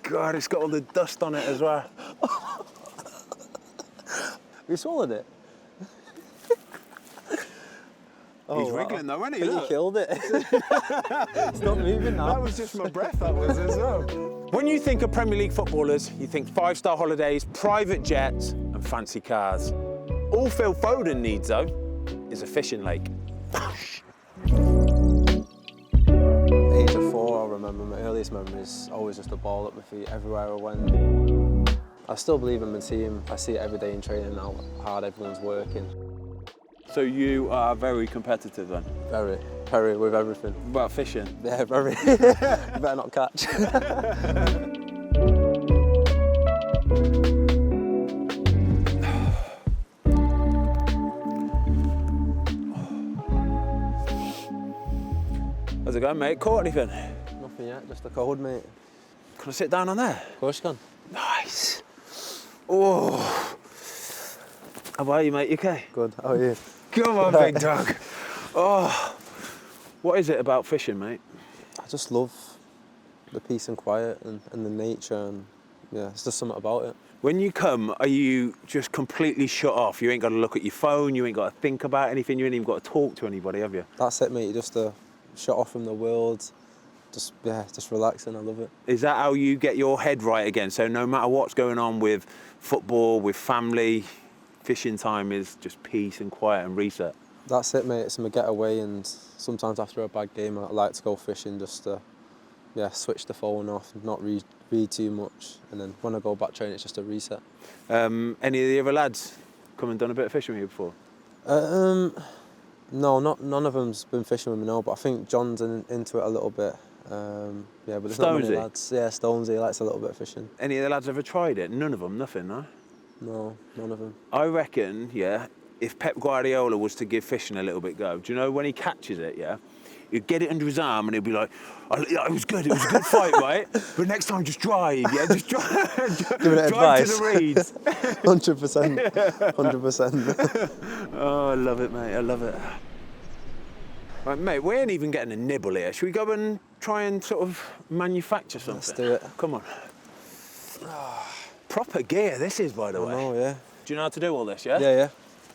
God, it's got all the dust on it as well. You swallowed it? He's wriggling though, isn't he? You killed it. It's not moving now. That was just my breath, that was as well. When you think of Premier League footballers, you think five-star holidays, private jets and fancy cars. All Phil Foden needs, though, is a fishing lake. Age of 4, I remember my earliest memories, always just a ball at my feet everywhere I went. I still believe in my team. I see it every day in training how hard everyone's working. So you are very competitive then? Very, with everything. What about fishing? Yeah, very. You better not catch. How's it going, mate? Caught anything? Nothing yet, just a cold, mate. Can I sit down on there? Of course you can. Nice. Oh. How about you, mate? You okay? Good, how are you? Come on, big dog. Oh. What is it about fishing, mate? I just love the peace and quiet and the nature, and yeah, it's just something about it. When you come, are you just completely shut off? You ain't got to look at your phone, you ain't got to think about anything, you ain't even got to talk to anybody, have you? That's it, mate. You just shut off from the world. Just relaxing. I love it. Is that how you get your head right again? So no matter what's going on with football, with family, fishing time is just peace and quiet and reset? That's it, mate. It's my getaway, and sometimes after a bad game, I like to go fishing just to, switch the phone off, not read too much, and then when I go back training, it's just a reset. Any of the other lads come and done a bit of fishing with you before? No, none of them's been fishing with me, no, but I think John's into it a little bit. But there's not many lads. Yeah, Stonesy likes a little bit of fishing. Any of the lads ever tried it? None of them? Nothing, no? No, none of them. I reckon, if Pep Guardiola was to give fishing a little bit go, do you know when he catches it, he'd get it under his arm and he'd be like, it was good, it was a good fight, right? But next time just drive, just drive. Giving it drive advice. to the reeds. 100%, 100%. Oh, I love it, mate, I love it. Right, mate, we ain't even getting a nibble here. Should we go and try and sort of manufacture something? Let's do it. Come on. Proper gear this is, by the way. Oh, yeah. Do you know how to do all this, yeah? Yeah.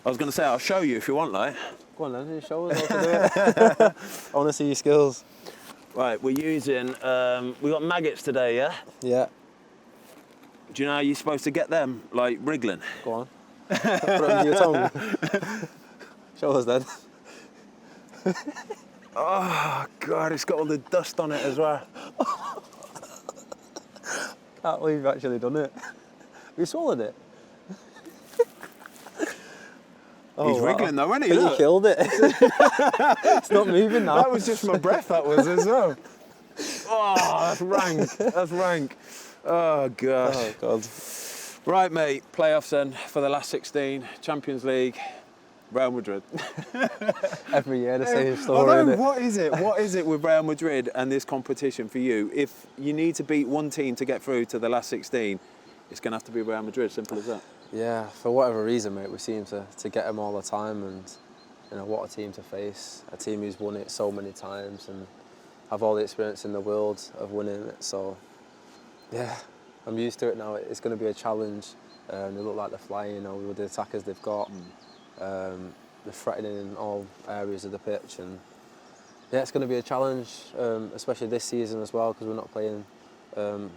I was going to say, I'll show you if you want, like. Go on then, show us how to do it. I want to see your skills. Right, we're using, we got maggots today, yeah? Yeah. Do you know how you're supposed to get them, like wriggling? Go on. Put it under your tongue. Show us then. Oh, God, it's got all the dust on it as well. Can't believe you've actually done it. Have you swallowed it? He's wriggling though, isn't he? You killed it. It's not moving now. That was just my breath, that was as well. Oh, that's rank. That's rank. Oh, gosh. Oh, God. Right, mate, playoffs then for the last 16, Champions League, Real Madrid. Every year the same story, isn't it? What is it? What is it with Real Madrid and this competition for you? If you need to beat one team to get through to the last 16, it's going to have to be Real Madrid, simple as that. Yeah, for whatever reason, mate, we seem to get them all the time, and what a team to face. A team who's won it so many times and have all the experience in the world of winning it. So, yeah, I'm used to it now. It's going to be a challenge. They look like they're flying, with the attackers they've got. They're threatening in all areas of the pitch, and yeah, it's going to be a challenge, especially this season as well, because we're not playing, to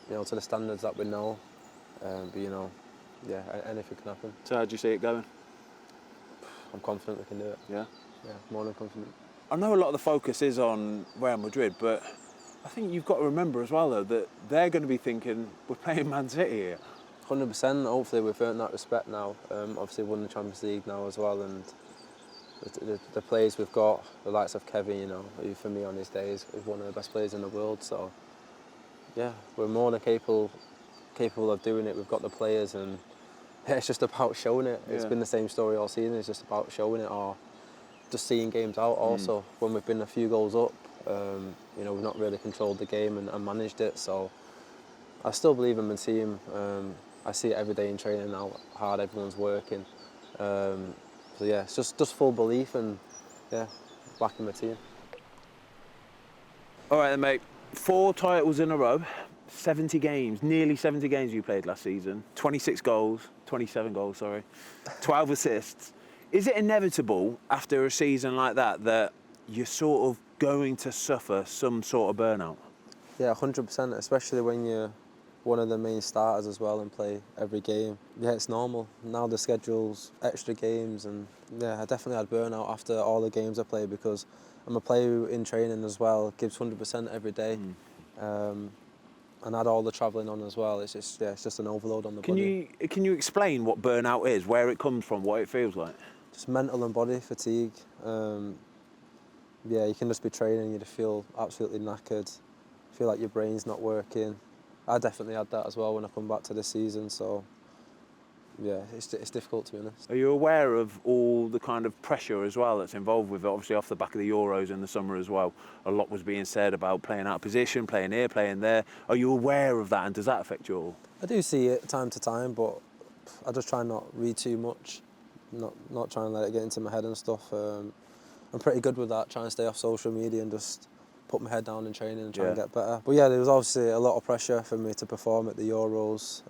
the standards that we know. But anything can happen. So how do you see it going? I'm confident we can do it. Yeah? Yeah, more than confident. I know a lot of the focus is on Real Madrid, but I think you've got to remember as well, though, that they're going to be thinking, we're playing Man City here. 100%. Hopefully we've earned that respect now. Obviously won the Champions League now as well, and the players we've got, the likes of Kevin, who for me on his days is one of the best players in the world. So yeah, we're more than capable of doing it. We've got the players, and it's just about showing it. It's been the same story all season. It's just about showing it, or just seeing games out. Also, when we've been a few goals up, we've not really controlled the game and managed it. So I still believe in my team. I see it every day in training how hard everyone's working. It's just full belief, and backing my team. All right then, mate. 4 titles in a row. 70 games, nearly 70 games you played last season, 27 goals, sorry, 12 assists. Is it inevitable after a season like that you're sort of going to suffer some sort of burnout? Yeah, 100%, especially when you're one of the main starters as well and play every game. Yeah, it's normal. Now the schedule's extra games, and yeah, I definitely had burnout after all the games I played because I'm a player who in training as well gives 100% every day. And add all the travelling on as well. It's just an overload on the body. Can you explain what burnout is, where it comes from, what it feels like? Just mental and body fatigue. Yeah, you can just be training, you just feel absolutely knackered, feel like your brain's not working. I definitely had that as well when I come back to this season, so yeah, it's difficult to be honest. Are you aware of all the kind of pressure as well that's involved with it? Obviously off the back of the Euros in the summer as well, a lot was being said about playing out of position, playing here, playing there. Are you aware of that, and does that affect you all? I do see it time to time, but I just try not read too much, not try and let it get into my head and stuff. I'm pretty good with that, trying to stay off social media and just put my head down in training and try and get better. But yeah, there was obviously a lot of pressure for me to perform at the Euros,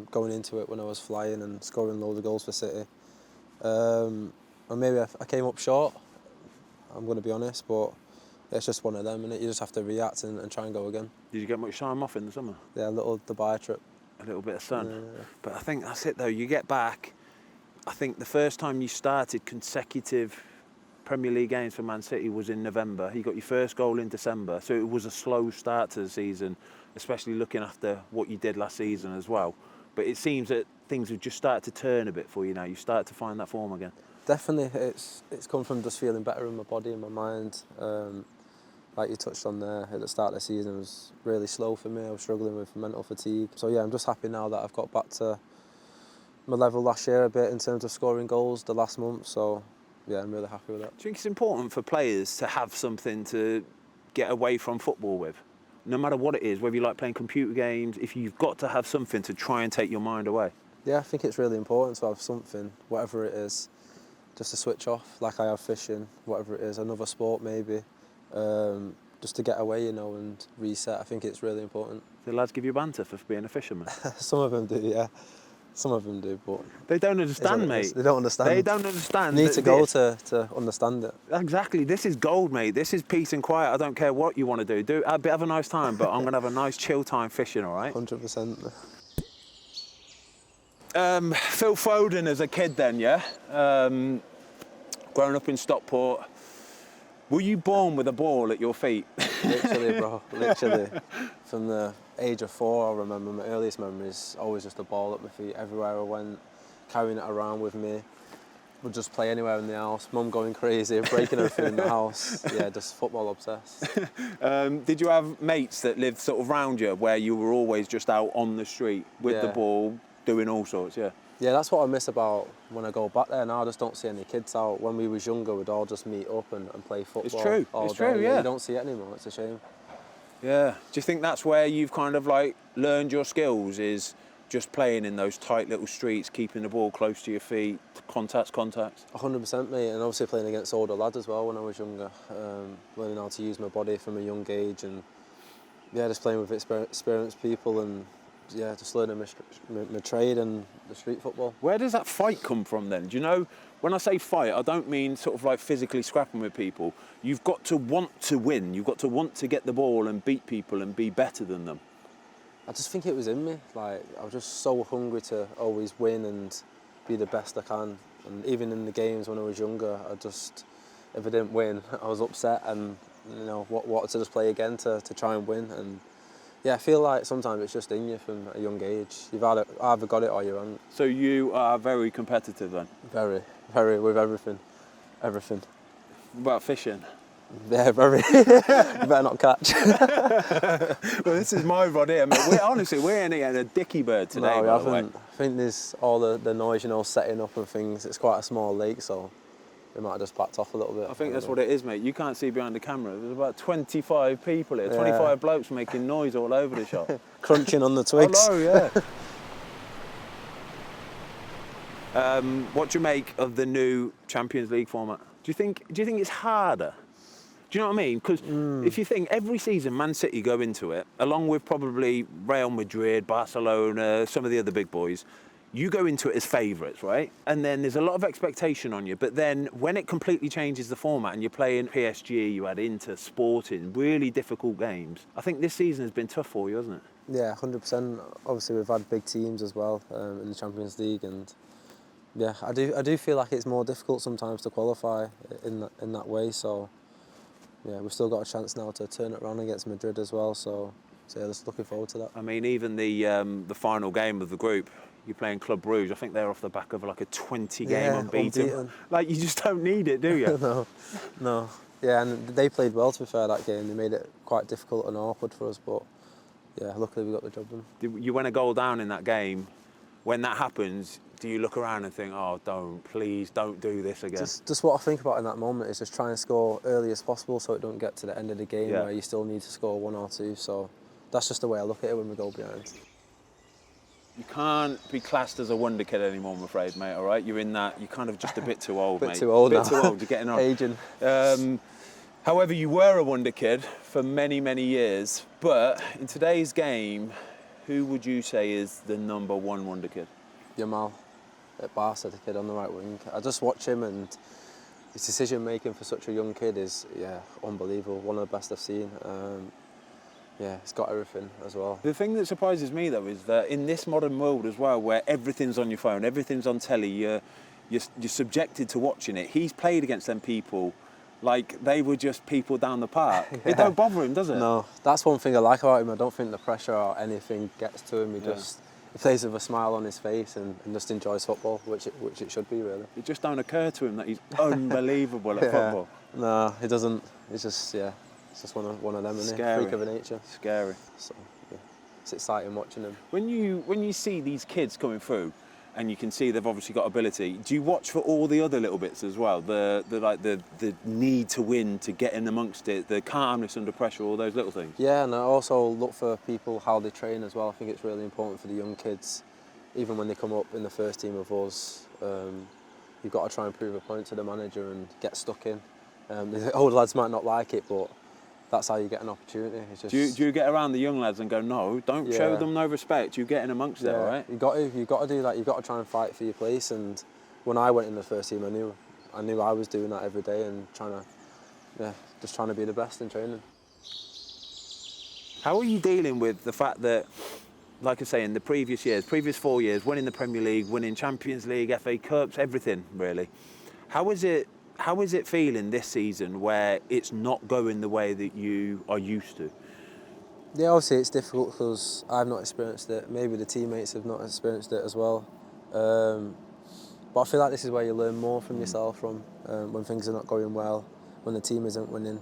going into it when I was flying and scoring loads of goals for City. And maybe I came up short, I'm going to be honest, but it's just one of them, innit? You just have to react and try and go again. Did you get much time off in the summer? Yeah, a little Dubai trip. A little bit of sun. Yeah. But I think that's it though, you get back, I think the first time you started consecutive Premier League games for Man City was in November. You got your first goal in December, so it was a slow start to the season, especially looking after what you did last season as well. But it seems that things have just started to turn a bit for you now. You start to find that form again. Definitely, it's come from just feeling better in my body and my mind. Like you touched on there, at the start of the season it was really slow for me. I was struggling with mental fatigue. So yeah, I'm just happy now that I've got back to my level last year a bit in terms of scoring goals the last month. So yeah, I'm really happy with that. Do you think it's important for players to have something to get away from football with? No matter what it is, whether you like playing computer games, if you've got to have something to try and take your mind away. Yeah, I think it's really important to have something, whatever it is, just to switch off, like I have fishing, whatever it is, another sport maybe, just to get away, you know, and reset. I think it's really important. Do the lads give you banter for being a fisherman? Some of them do, yeah. Some of them do, but they don't understand, mate. They don't understand. They don't understand. You need to go to understand it. Exactly. This is gold, mate. This is peace and quiet. I don't care what you want to do. Have a nice time, but I'm going to have a nice chill time fishing, all right? 100%. Phil Foden as a kid then, yeah? Growing up in Stockport. Were you born with a ball at your feet? Literally, bro. Literally. From the age of 4, I remember my earliest memories, always just a ball at my feet everywhere I went, carrying it around with me. Would just play anywhere in the house. Mum going crazy, breaking everything in the house. Yeah, just football obsessed. Did you have mates that lived sort of round you where you were always just out on the street with the ball, doing all sorts, yeah? Yeah, that's what I miss about when I go back there now. I just don't see any kids out. When we was younger, we'd all just meet up and play football. It's true, it's true, yeah. You don't see it anymore, it's a shame. Yeah. Do you think that's where you've kind of like learned your skills, is just playing in those tight little streets, keeping the ball close to your feet, contacts? 100%, mate, and obviously playing against older lads as well when I was younger, learning how to use my body from a young age, and yeah, just playing with experienced people, and yeah, just learning my trade and the street football. Where does that fight come from then? Do you know, when I say fight, I don't mean sort of like physically scrapping with people. You've got to want to win. You've got to want to get the ball and beat people and be better than them. I just think it was in me. Like, I was just so hungry to always win and be the best I can. And even in the games when I was younger, if I didn't win, I was upset and, you know, wanted to just play again to try and win. And yeah, I feel like sometimes it's just in you from a young age. You've either got it or you haven't. So you are very competitive then? Very, very, with everything. Everything. What about fishing? Yeah, very. You better not catch. Well, this is my rod here. We're in a dicky bird today. No, we by haven't. The way. I think there's all the noise, you know, setting up and things. It's quite a small lake, so we might have just backed off a little bit. I think that's what it is, mate. You can't see behind the camera. There's about 25 people here, 25 blokes making noise all over the shop. Crunching on the twigs. Hello, yeah. What do you make of the new Champions League format? Do you think it's harder Do you know what I mean? Because if you think every season Man City go into it, along with probably Real Madrid, Barcelona, some of the other big boys, you go into it as favourites, right? And then there's a lot of expectation on you. But then when it completely changes the format and you're playing PSG, you had Inter, Sporting, really difficult games. I think this season has been tough for you, hasn't it? Yeah, 100%. Obviously, we've had big teams as well in the Champions League, and yeah, I do feel like it's more difficult sometimes to qualify in that way. So yeah, we've still got a chance now to turn it around against Madrid as well. So yeah, just looking forward to that. I mean, even the final game of the group, you're playing Club Brugge. I think they're off the back of like a 20-game unbeaten. Like, you just don't need it, do you? No. Yeah, and they played well, to be fair, that game. They made it quite difficult and awkward for us, but yeah, luckily we got the job done. You went a goal down in that game. When that happens, do you look around and think, oh, please don't do this again? Just what I think about in that moment is just try and score early as possible so it don't get to the end of the game where you still need to score 1 or 2. So that's just the way I look at it when we go behind. You can't be classed as a wonder kid anymore, I'm afraid, mate, all right? You're kind of just a bit too old, mate. Too old now. Bit too old, you're getting on. Aging. However, you were a wonder kid for many, many years. But in today's game, who would you say is the number one wonder kid? Yamal at Barca, the kid on the right wing. I just watch him, and his decision making for such a young kid is unbelievable. One of the best I've seen. He's got everything as well. The thing that surprises me though is that in this modern world as well, where everything's on your phone, everything's on telly, you're subjected to watching it. He's played against them people like they were just people down the park. It don't bother him, does it? No, that's one thing I like about him. I don't think the pressure or anything gets to him. He plays with a smile on his face and just enjoys football, which it should be, really. It just don't occur to him that he's unbelievable at football. No, he doesn't. It's just one of them, isn't he? Freak of nature. Scary. So yeah, it's exciting watching him. When you see these kids coming through, and you can see they've obviously got ability, do you watch for all the other little bits as well? The need to win, to get in amongst it, the calmness under pressure, all those little things? Yeah, and I also look for people, how they train as well. I think it's really important for the young kids, even when they come up in the first team of us, you've got to try and prove a point to the manager and get stuck in. The older lads might not like it, but that's how you get an opportunity. It's just... do you get around the young lads and go, no, don't show them no respect, you get in amongst it, all right? You've got to do that. You've got to try and fight for your place. And when I went in the first team, I knew I was doing that every day and trying to be the best in training. How are you dealing with the fact that, like I say, in the previous 4 years, winning the Premier League, winning Champions League, FA Cups, everything really, how is it feeling this season where it's not going the way that you are used to? Yeah, obviously it's difficult because I've not experienced it. Maybe the teammates have not experienced it as well. But I feel like this is where you learn more from yourself from when things are not going well, when the team isn't winning.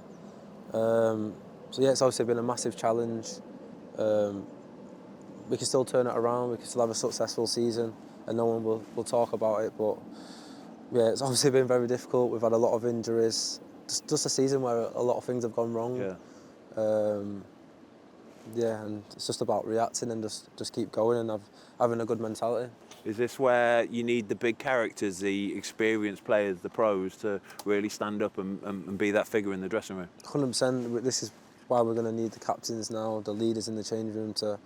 So yeah, it's obviously been a massive challenge. We can still turn it around, we can still have a successful season and no one will talk about it, but yeah, it's obviously been very difficult. We've had a lot of injuries. Just a season where a lot of things have gone wrong. And it's just about reacting and just keep going and having a good mentality. Is this where you need the big characters, the experienced players, the pros, to really stand up and be that figure in the dressing room? 100%. This is why we're going to need the captains now, the leaders in the changing room to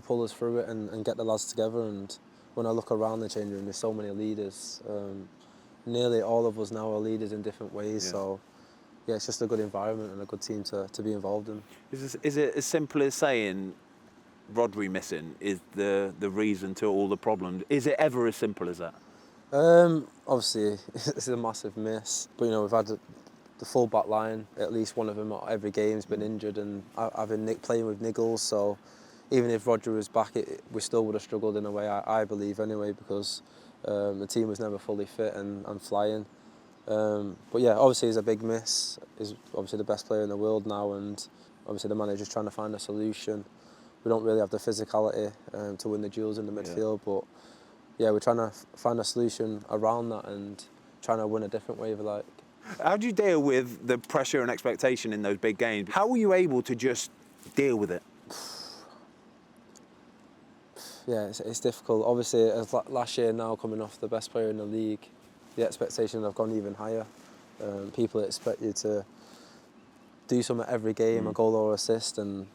pull us through it and get the lads together. And when I look around the changing room, there's so many leaders. Nearly all of us now are leaders in different ways, so yeah, it's just a good environment and a good team to be involved in. Is it as simple as saying Rodri missing is the reason to all the problems? Is it ever as simple as that? Obviously, it's a massive miss, but we've had the full back line, at least one of them at every game's been injured, and I've been playing with niggles, so even if Rodri was back, we still would have struggled in a way, I believe anyway, because the team was never fully fit and flying. But yeah, obviously he's a big miss. He's obviously the best player in the world now, and obviously the manager's trying to find a solution. We don't really have the physicality to win the duels in the midfield, but yeah, we're trying to find a solution around that and trying to win a different way, if you like. How do you deal with the pressure and expectation in those big games? How were you able to just deal with it? Yeah, it's difficult. Obviously, as last year now, coming off the best player in the league, the expectations have gone even higher. People expect you to do something every game, a goal or assist, and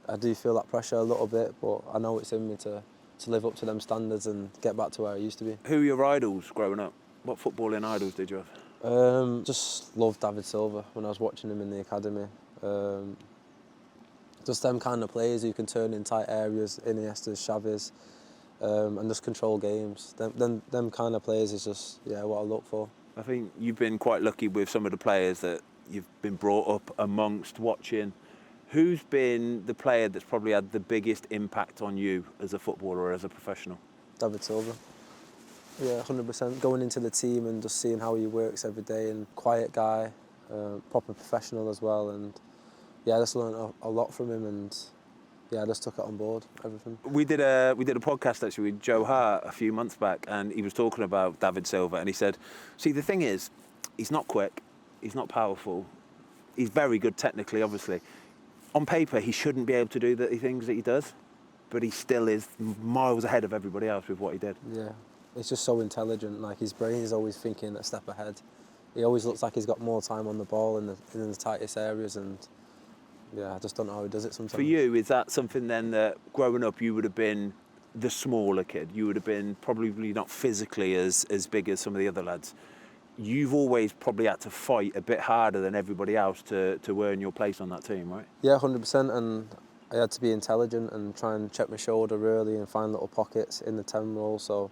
I do feel that pressure a little bit, but I know it's in me to live up to them standards and get back to where I used to be. Who were your idols growing up? What footballing idols did you have? Just loved David Silva when I was watching him in the academy. Just them kind of players who can turn in tight areas, Iniesta, Xavi's, and just control games. Them kind of players is just what I look for. I think you've been quite lucky with some of the players that you've been brought up amongst watching. Who's been the player that's probably had the biggest impact on you as a footballer or as a professional? David Silva. Yeah, 100%. Going into the team and just seeing how he works every day, and quiet guy, proper professional as well, and I just learned a lot from him, and I just took it on board, everything. We did a podcast actually with Joe Hart a few months back, and he was talking about David Silva, and he said, see, the thing is, he's not quick, he's not powerful, he's very good technically, obviously. On paper, he shouldn't be able to do the things that he does, but he still is miles ahead of everybody else with what he did. Yeah, he's just so intelligent. Like, his brain is always thinking a step ahead. He always looks like he's got more time on the ball in the tightest areas, and I just don't know how he does it sometimes. For you, is that something then that growing up you would have been the smaller kid? You would have been probably not physically as big as some of the other lads. You've always probably had to fight a bit harder than everybody else to earn your place on that team, right? Yeah, 100%. And I had to be intelligent and try and check my shoulder early and find little pockets in the 10 roll. So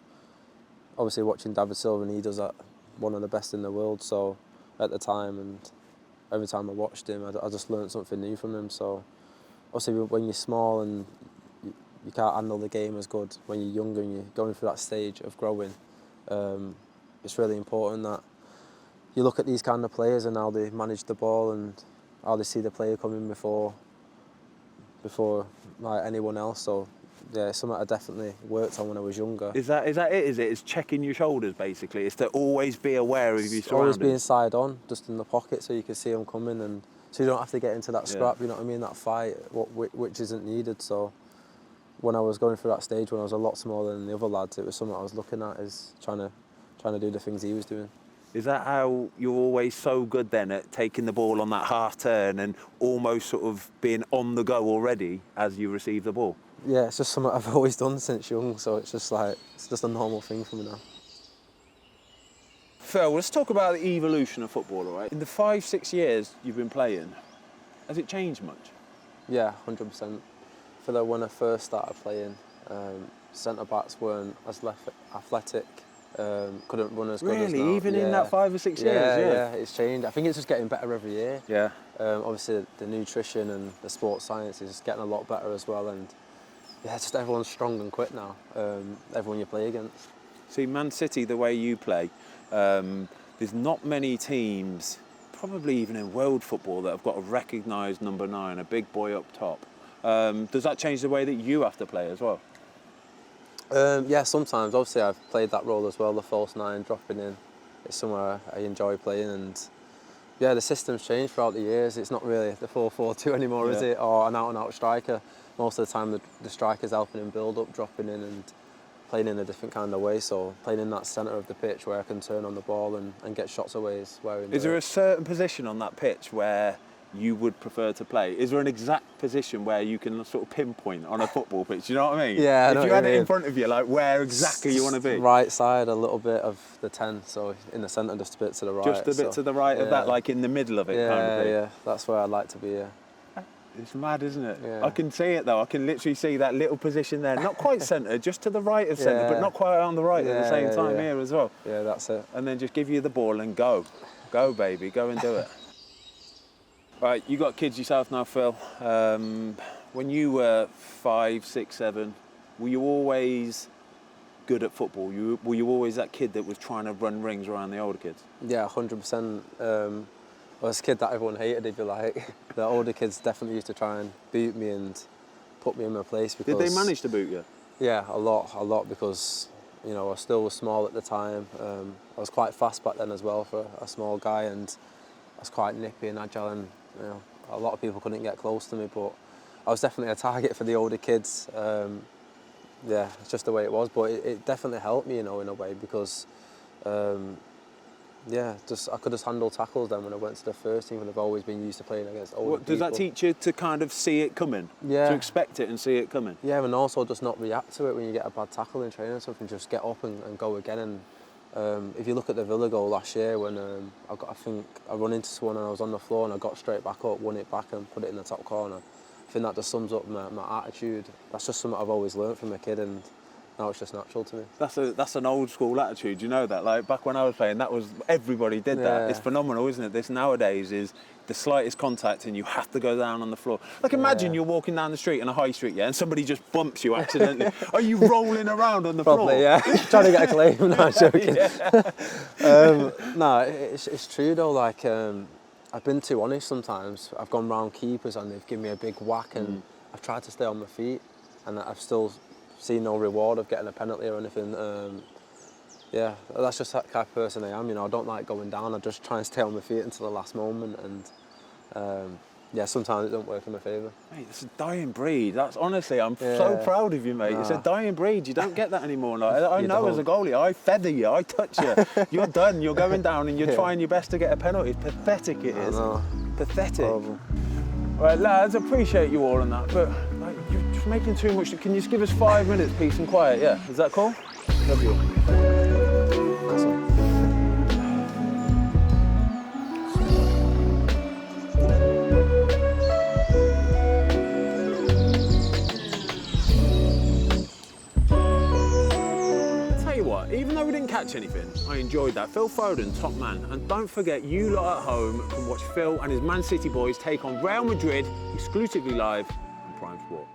obviously watching David Silva, and he does that, one of the best in the world. So at the time, and every time I watched him, I just learned something new from him. So obviously when you're small and you can't handle the game as good, when you're younger and you're going through that stage of growing, it's really important that you look at these kind of players and how they manage the ball and how they see the player coming before like anyone else. So it's something I definitely worked on when I was younger. Is that it? Is it? It's checking your shoulders basically. It's to always be aware of your surroundings. Always being side on, just in the pocket, so you can see them coming, and so you don't have to get into that scrap. You know what I mean? That fight, which isn't needed. So when I was going through that stage, when I was a lot smaller than the other lads, it was something I was looking at, is trying to do the things he was doing. Is that how you're always so good then at taking the ball on that half turn and almost sort of being on the go already as you receive the ball? Yeah, it's just something I've always done since young, so it's just a normal thing for me now. Phil, let's talk about the evolution of football, all right? In the 5-6 years you've been playing, has it changed much? Yeah, 100%. For that, when I first started playing, centre-backs weren't as athletic, couldn't run as good as now. Really? Even in that 5 or 6 years? Yeah, it's changed. I think it's just getting better every year. Yeah. Obviously, the nutrition and the sports science is getting a lot better as well, and just everyone's strong and quick now, everyone you play against. See, Man City, the way you play, there's not many teams, probably even in world football, that have got a recognised number 9, a big boy up top. Does that change the way that you have to play as well? Yeah, sometimes. Obviously, I've played that role as well, the false 9, dropping in. It's somewhere I enjoy playing, and the system's changed throughout the years. It's not really the 4-4-2 anymore, is it? Or an out-and-out striker. Most of the time, the striker's helping him build up, dropping in, and playing in a different kind of way. So playing in that centre of the pitch where I can turn on the ball and get shots away is where I enjoy. Is there a certain position on that pitch where you would prefer to play? Is there an exact position where you can sort of pinpoint on a football pitch? You know what I mean? Yeah, I know if you what had you it in mean. front of you, like where exactly you want to be? Right side, a little bit of the 10, so in the centre, just a bit to the right. Just a bit to the right of that, like in the middle of it, kind of thing. Yeah, that's where I'd like to be. Yeah. It's mad, isn't it? Yeah. I can see it though. I can literally see that little position there, not quite centre, just to the right of centre, but not quite on the right at the same time here as well. Yeah, that's it. And then just give you the ball and go, baby, go and do it. Right, you got kids yourself now, Phil. When you were 5, 6, 7, were you always good at football? Were you always that kid that was trying to run rings around the older kids? Yeah, 100%. I was a kid that everyone hated, if you like. The older kids definitely used to try and boot me and put me in my place. Because, did they manage to boot you? Yeah, a lot, because I still was small at the time. I was quite fast back then as well for a small guy, and I was quite nippy and agile, and a lot of people couldn't get close to me, but I was definitely a target for the older kids. It's just the way it was, but it definitely helped me, in a way, because Yeah, I could just handle tackles then when I went to the first team, and I've always been used to playing against older Does that people. teach you to kind of see it coming? Yeah. To expect it and see it coming? Yeah, and also just not react to it when you get a bad tackle in training or something. Just get up and go again. And if you look at the Villa goal last year, when I think I run into someone and I was on the floor and I got straight back up, won it back and put it in the top corner. I think that just sums up my attitude. That's just something I've always learned from a kid, and now it's just natural to me. That's an old school attitude, you know that? Like back when I was playing, everybody did that. Yeah. It's phenomenal, isn't it? This nowadays is the slightest contact and you have to go down on the floor. Like imagine you're walking down the street in a high street, and somebody just bumps you accidentally. Are you rolling around on the floor? Probably, yeah. Trying to get a claim, no, I'm joking. No, it's true though, like I've been too honest sometimes. I've gone round keepers and they've given me a big whack, and I've tried to stay on my feet, and I've still seen no reward of getting a penalty or anything. Yeah, that's just that kind of person I am. You know, I don't like going down. I just try and stay on my feet until the last moment, and yeah, sometimes it don't work in my favour. Mate, it's a dying breed. That's honestly, I'm so proud of you, mate. It's a dying breed. You don't get that anymore. Like, I know as a goalie, I feather you, I touch you. You're done. You're going down, and you're trying your best to get a penalty. It's pathetic. It is. Pathetic. Horrible. All right, lads, appreciate you all on that, but like, you're just making too much. Can you just give us 5 minutes, peace and quiet? Yeah, is that cool? Love you. Awesome. Even though we didn't catch anything, I enjoyed that. Phil Foden, top man. And don't forget, you lot at home can watch Phil and his Man City boys take on Real Madrid exclusively live on Prime Sport.